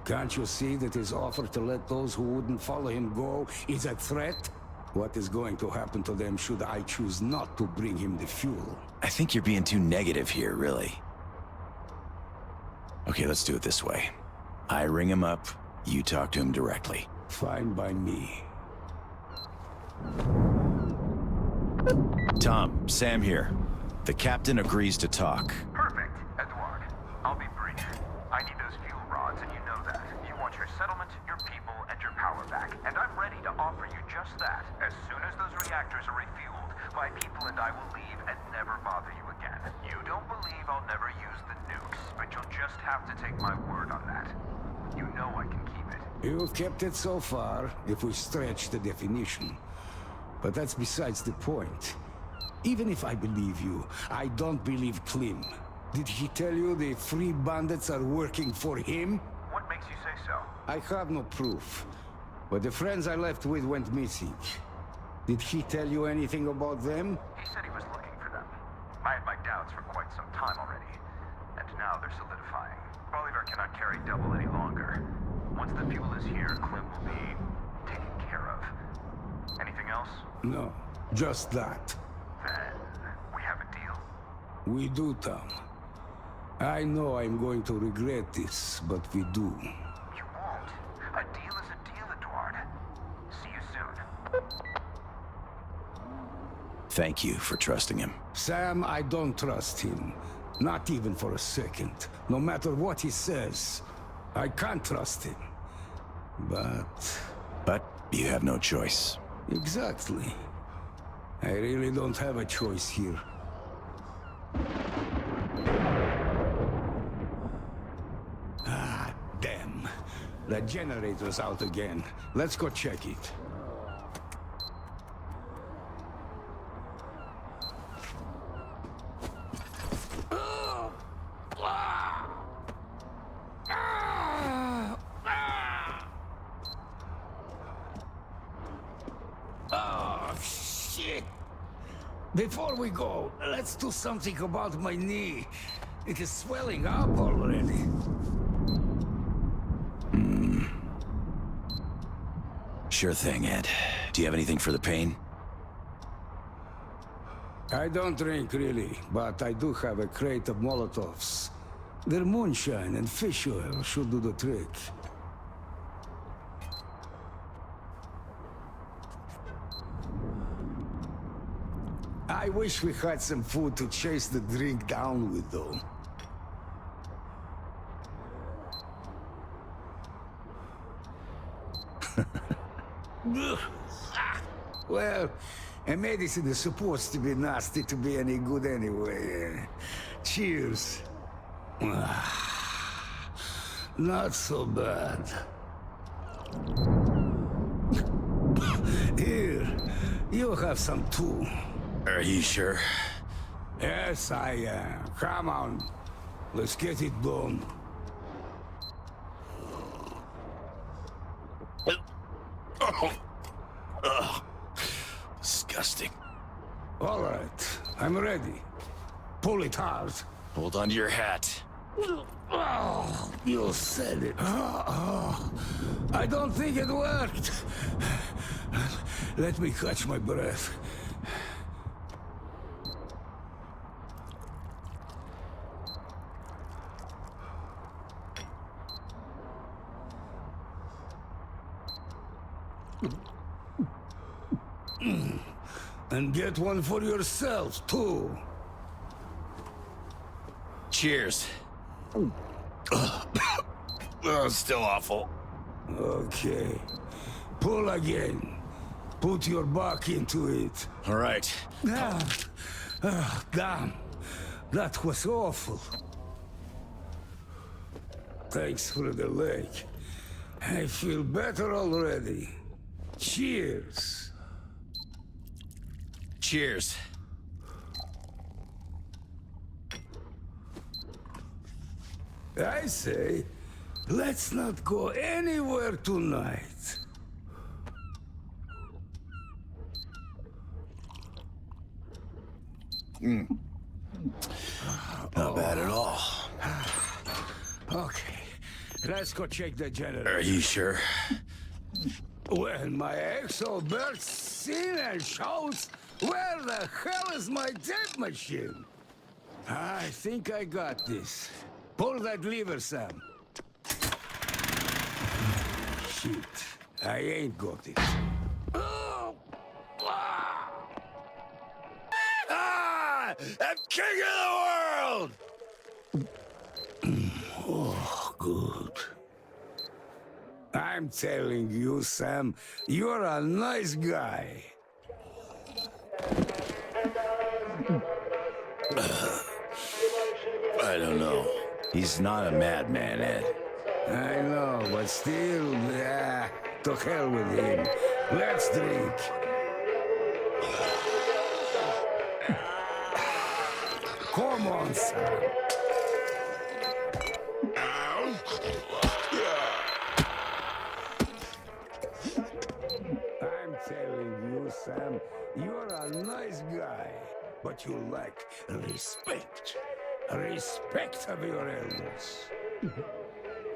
Can't you see that his offer to let those who wouldn't follow him go is a threat? What is going to happen to them should I choose not to bring him the fuel? I think you're being too negative here, really. Okay, let's do it this way. I ring him up, you talk to him directly. Fine by me. Tom, Sam here. The captain agrees to talk. Perfect, Edward. I'll be brief. I need those fuel rods, and you know that. You want your settlement, your people, and your power back. And I'm ready to offer you just that. As soon as those reactors are refueled, my people and I will leave and never bother you again. You don't believe I'll never use the nukes, but you'll just have to take my word on that. You know I can keep it. You've kept it so far, if we stretch the definition. But that's besides the point. Even if I believe you, I don't believe Klim. Did he tell you the free bandits are working for him? What makes you say so? I have no proof. But the friends I left with went missing. Did he tell you anything about them? He said he was looking for them. I had my doubts for quite some time already. And now they're solidifying. Bolivar cannot carry double any longer. Once the fuel is here, Klim will be taken care of. Anything else? No, just that. Then we have a deal. We do, Tom. I know I'm going to regret this, but we do. You won't. A deal is a deal, Edward. See you soon. Thank you for trusting him. Sam, I don't trust him. Not even for a second. No matter what he says, I can't trust him. But you have no choice. Exactly. I really don't have a choice here. Ah, damn. The generator's out again. Let's go check it. Oh, shit. Before we go, let's do something about my knee. It is swelling up already. Sure thing, Ed. Do you have anything for the pain? I don't drink, really, but I do have a crate of Molotovs. Their moonshine and fish oil should do the trick. I wish we had some food to chase the drink down with, though. Well, a medicine is supposed to be nasty to be any good anyway. Cheers. Not so bad. Here, you have some too. Are you sure? Yes, I am. Come on. Let's get it done. Disgusting. All right, I'm ready. Pull it hard. Hold on to your hat. Oh, you said it. I don't think it worked. Let me catch my breath. And get one for yourself, too. Cheers. Still awful. Okay. Pull again. Put your back into it. All right. Damn. That was awful. Thanks for the leg. I feel better already. Cheers. Cheers. I say, let's not go anywhere tonight. Not bad at all. Okay, let's go check the generator. Are you sure? When my exo bursts in and shouts, where the hell is my tape machine? I think I got this. Pull that lever, Sam. Shit, I ain't got it. Oh! Ah! I'm king of the world! Oh, good. I'm telling you, Sam, you're a nice guy. I don't know. He's not a madman, Ed. I know, but still, to hell with him. Let's drink. Come on, Sam. I'm telling you, Sam, you're a nice guy, but you lack respect. Respect of your elders.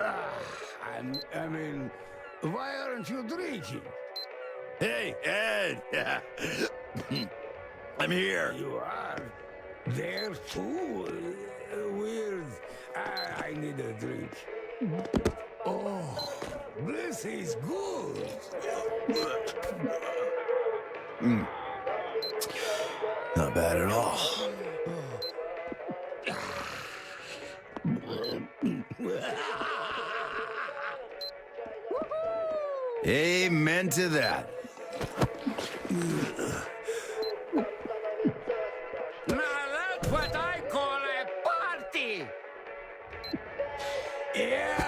I mean, why aren't you drinking? Hey, Ed! I'm here. You are there too? Weird. I need a drink. Oh, this is good. Not bad at all. Amen to that. Now that's what I call a party! Yeah!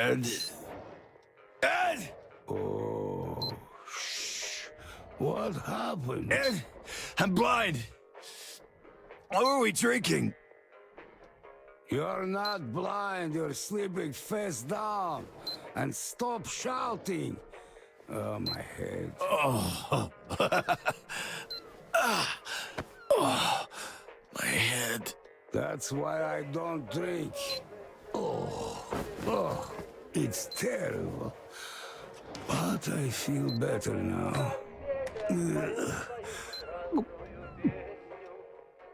Ed. Ed! Oh, shh. What happened? Ed! I'm blind. What were we drinking? You're not blind, you're sleeping face down. And stop shouting. Oh, my head. Oh. Oh, my head. That's why I don't drink. Oh, it's terrible. But I feel better now.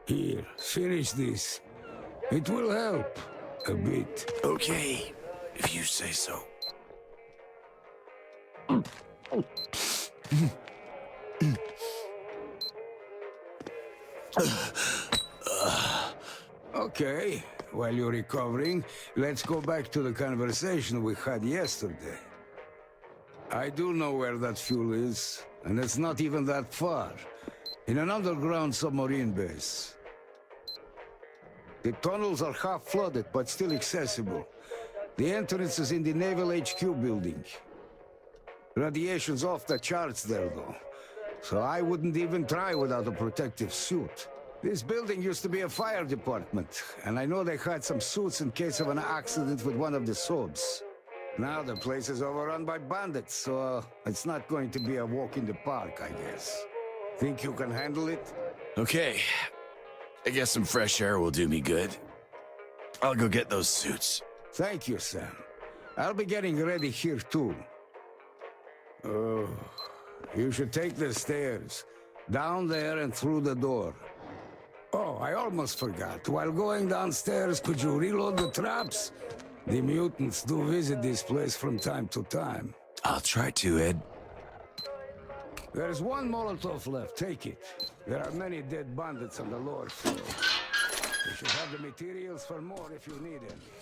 Here, finish this. It will help a bit. Okay, if you say so. Okay, while you're recovering, let's go back to the conversation we had yesterday. I do know where that fuel is, and it's not even that far. In an underground submarine base. The tunnels are half flooded, but still accessible. The entrance is in the Naval HQ building. Radiation's off the charts there, though. So I wouldn't even try without a protective suit. This building used to be a fire department, and I know they had some suits in case of an accident with one of the subs. Now the place is overrun by bandits, so it's not going to be a walk in the park, I guess. Think you can handle it? Okay. I guess some fresh air will do me good. I'll go get those suits. Thank you, Sam. I'll be getting ready here, too. Oh, you should take the stairs. Down there and through the door. Oh, I almost forgot. While going downstairs, could you reload the traps? The mutants do visit this place from time to time. I'll try to, Ed. There's one Molotov left. Take it. There are many dead bandits on the lower floor. You should have the materials for more if you need any.